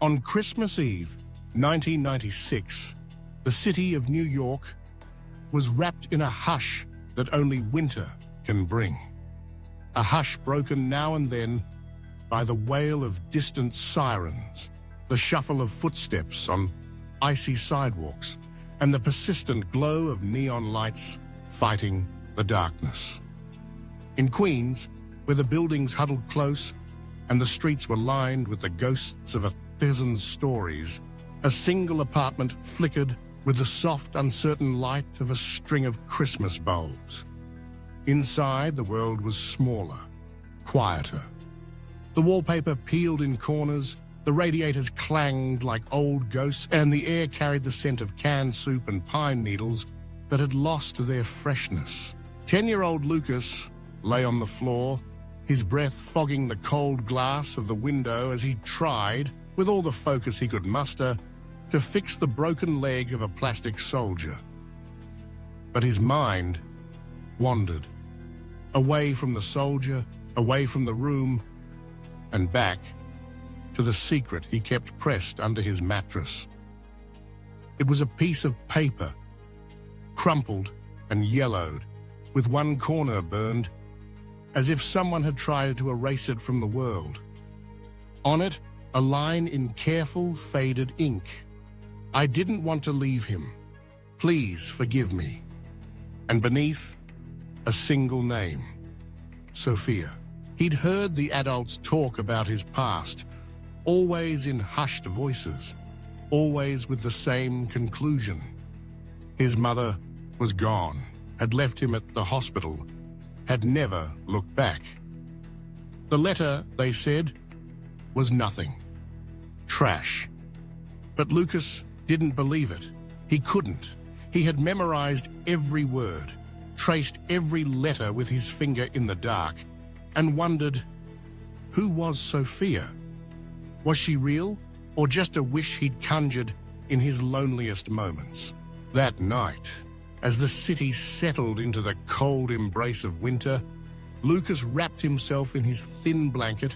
On Christmas Eve, 1996, the city of New York was wrapped in a hush that only winter can bring. A hush broken now and then by the wail of distant sirens, the shuffle of footsteps on icy sidewalks, and the persistent glow of neon lights fighting the darkness. In Queens, where the buildings huddled close and the streets were lined with the ghosts of 1,000 stories, a single apartment flickered with the soft, uncertain light of a string of Christmas bulbs. Inside, the world was smaller, quieter. The wallpaper peeled in corners, the radiators clanged like old ghosts, and the air carried the scent of canned soup and pine needles that had lost their freshness. 10-year-old Lucas lay on the floor, his breath fogging the cold glass of the window as he tried, with all the focus he could muster, to fix the broken leg of a plastic soldier. But his mind wandered, away from the soldier, away from the room, and back to the secret he kept pressed under his mattress. It was a piece of paper, crumpled and yellowed, with one corner burned, as if someone had tried to erase it from the world. On it, a line in careful, faded ink. "I didn't want to leave him. Please forgive me." And beneath, a single name: Sophia. He'd heard the adults talk about his past, always in hushed voices, always with the same conclusion. His mother was gone, had left him at the hospital, had never looked back. The letter, they said, was nothing. Trash. But Lucas didn't believe it. He couldn't. He had memorized every word, traced every letter with his finger in the dark, and wondered, who was Sophia? Was she real, or just a wish he'd conjured in his loneliest moments? That night, as the city settled into the cold embrace of winter, Lucas wrapped himself in his thin blanket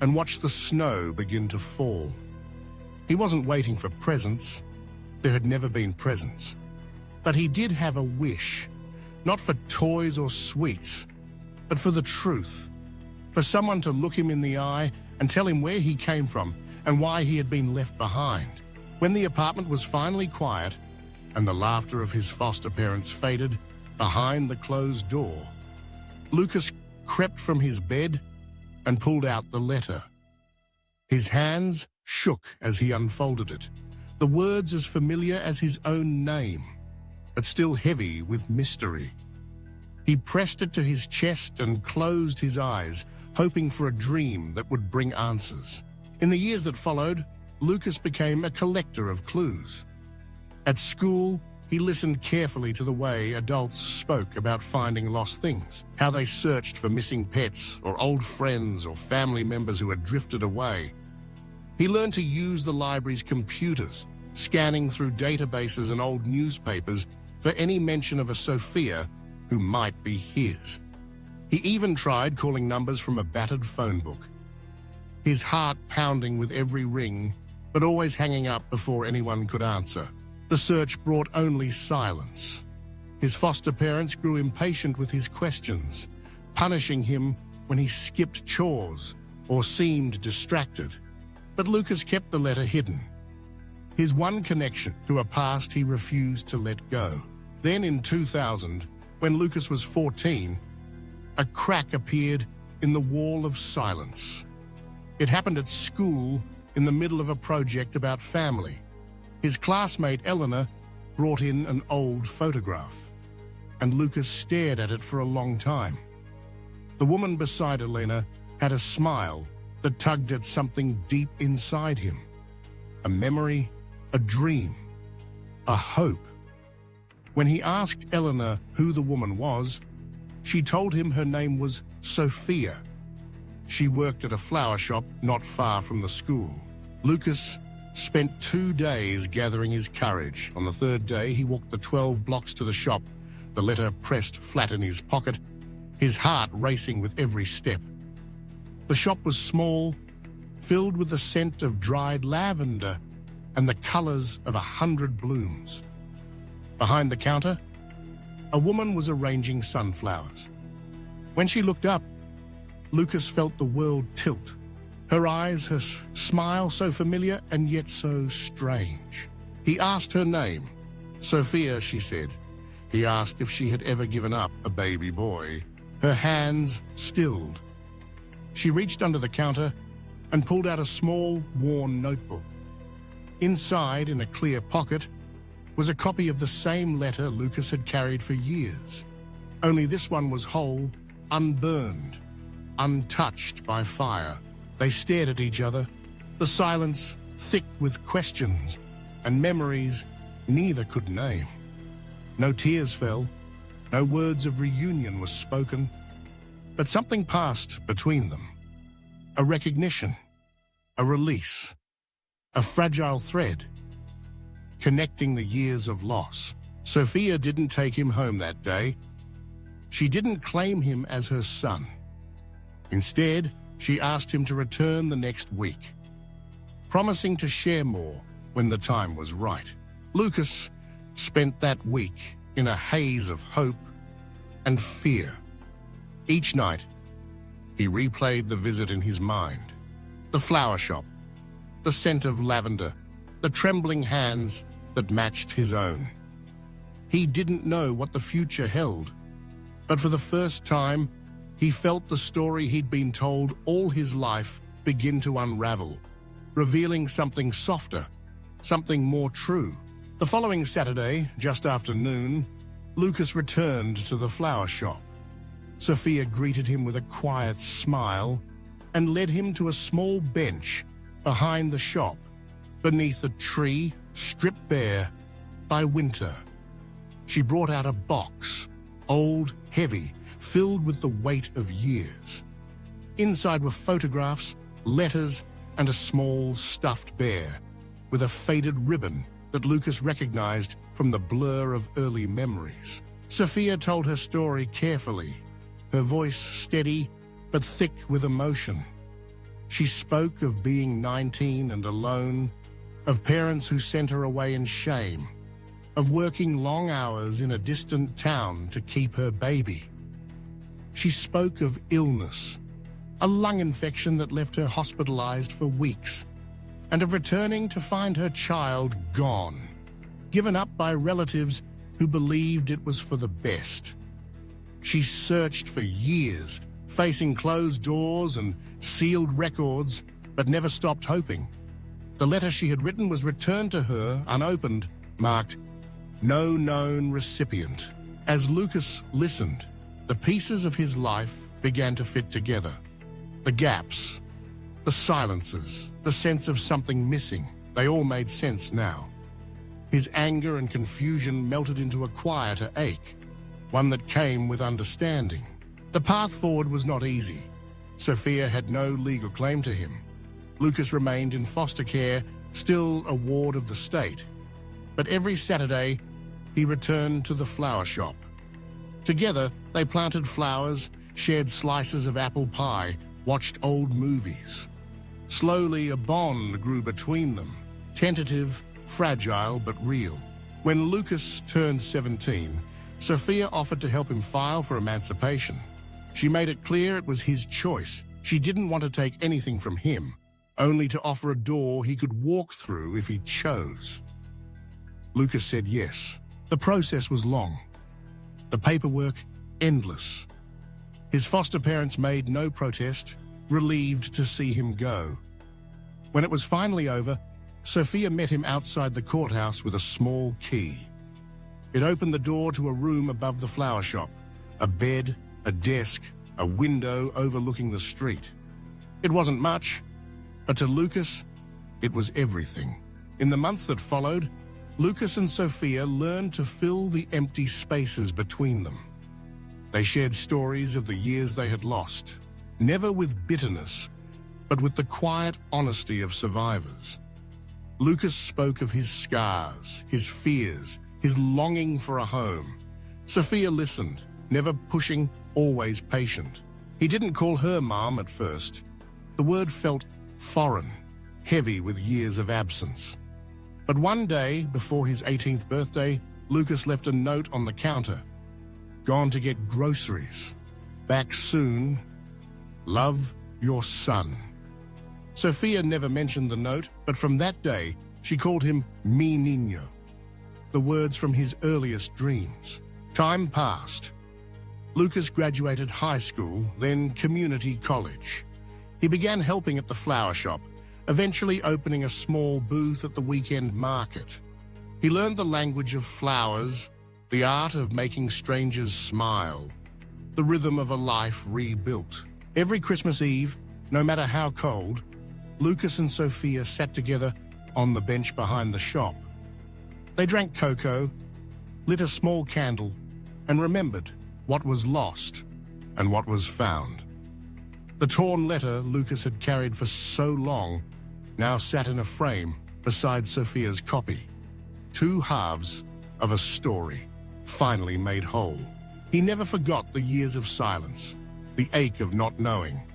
and watched the snow begin to fall. He wasn't waiting for presents. There had never been presents. But he did have a wish, not for toys or sweets, but for the truth, for someone to look him in the eye and tell him where he came from and why he had been left behind. When the apartment was finally quiet and the laughter of his foster parents faded behind the closed door, Lucas crept from his bed and pulled out the letter. His hands shook as he unfolded it, the words as familiar as his own name, but still heavy with mystery. He pressed it to his chest and closed his eyes, hoping for a dream that would bring answers. In the years that followed, Lucas became a collector of clues. At school, he listened carefully to the way adults spoke about finding lost things, how they searched for missing pets or old friends or family members who had drifted away. He learned to use the library's computers, scanning through databases and old newspapers for any mention of a Sophia who might be his. He even tried calling numbers from a battered phone book, his heart pounding with every ring, but always hanging up before anyone could answer. The search brought only silence. His foster parents grew impatient with his questions, punishing him when he skipped chores or seemed distracted. But Lucas kept the letter hidden, his one connection to a past he refused to let go. Then in 2000, when Lucas was 14, a crack appeared in the wall of silence. It happened at school in the middle of a project about family. His classmate Eleanor brought in an old photograph, and Lucas stared at it for a long time. The woman beside Elena had a smile that tugged at something deep inside him. A memory, a dream, a hope. When he asked Eleanor who the woman was, she told him her name was Sophia. She worked at a flower shop not far from the school. Lucas spent 2 days gathering his courage. On the 3rd day, he walked the 12 blocks to the shop, the letter pressed flat in his pocket, his heart racing with every step. The shop was small, filled with the scent of dried lavender and the colors of 100 blooms. Behind the counter, a woman was arranging sunflowers. When she looked up, Lucas felt the world tilt. Her eyes, her smile so familiar and yet so strange. He asked her name. Sophia, she said. He asked if she had ever given up a baby boy. Her hands stilled. She reached under the counter and pulled out a small, worn notebook. Inside, in a clear pocket, was a copy of the same letter Lucas had carried for years. Only this one was whole, unburned, untouched by fire. They stared at each other, the silence thick with questions and memories neither could name. No tears fell, no words of reunion were spoken, but something passed between them. A recognition, a release, a fragile thread, connecting the years of loss. Sophia didn't take him home that day. She didn't claim him as her son. Instead, she asked him to return the next week, promising to share more when the time was right. Lucas spent that week in a haze of hope and fear. Each night, he replayed the visit in his mind. The flower shop, the scent of lavender, the trembling hands that matched his own. He didn't know what the future held, but for the first time, he felt the story he'd been told all his life begin to unravel, revealing something softer, something more true. The following Saturday, just after noon, Lucas returned to the flower shop. Sophia greeted him with a quiet smile and led him to a small bench behind the shop, beneath a tree stripped bare by winter. She brought out a box, old, heavy, filled with the weight of years. Inside were photographs, letters, and a small stuffed bear with a faded ribbon that Lucas recognized from the blur of early memories. Sophia told her story carefully, her voice steady but thick with emotion. She spoke of being 19 and alone, of parents who sent her away in shame, of working long hours in a distant town to keep her baby. She spoke of illness, a lung infection that left her hospitalized for weeks, and of returning to find her child gone, given up by relatives who believed it was for the best. She searched for years, facing closed doors and sealed records, but never stopped hoping. The letter she had written was returned to her, unopened, marked, "No known recipient." As Lucas listened, the pieces of his life began to fit together. The gaps, the silences, the sense of something missing, they all made sense now. His anger and confusion melted into a quieter ache, one that came with understanding. The path forward was not easy. Sophia had no legal claim to him. Lucas remained in foster care, still a ward of the state. But every Saturday, he returned to the flower shop. Together, they planted flowers, shared slices of apple pie, watched old movies. Slowly, a bond grew between them, tentative, fragile, but real. When Lucas turned 17, Sophia offered to help him file for emancipation. She made it clear it was his choice. She didn't want to take anything from him, only to offer a door he could walk through if he chose. Lucas said yes. The process was long, the paperwork endless. His foster parents made no protest, relieved to see him go. When it was finally over, Sophia met him outside the courthouse with a small key. It opened the door to a room above the flower shop, a bed, a desk, a window overlooking the street. It wasn't much, but to Lucas, it was everything. In the months that followed, Lucas and Sophia learned to fill the empty spaces between them. They shared stories of the years they had lost, never with bitterness, but with the quiet honesty of survivors. Lucas spoke of his scars, his fears, his longing for a home. Sophia listened, never pushing, always patient. He didn't call her Mom at first. The word felt foreign, heavy with years of absence. But one day, before his 18th birthday, Lucas left a note on the counter. Gone to get groceries. Back soon. Love, your son. Sofia never mentioned the note, but from that day, she called him Mi Niño, the words from his earliest dreams. Time passed. Lucas graduated high school, then community college. He began helping at the flower shop, eventually opening a small booth at the weekend market. He learned the language of flowers, the art of making strangers smile, the rhythm of a life rebuilt. Every Christmas Eve, no matter how cold, Lucas and Sofia sat together on the bench behind the shop. They drank cocoa, lit a small candle, and remembered what was lost and what was found. The torn letter Lucas had carried for so long now sat in a frame beside Sofia's copy. Two halves of a story, finally made whole. He never forgot the years of silence, the ache of not knowing.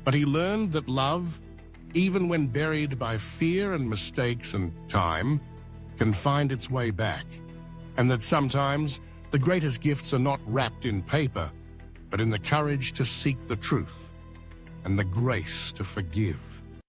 But he learned that love, even when buried by fear and mistakes and time, can find its way back. And that sometimes the greatest gifts are not wrapped in paper, but in the courage to seek the truth and the grace to forgive.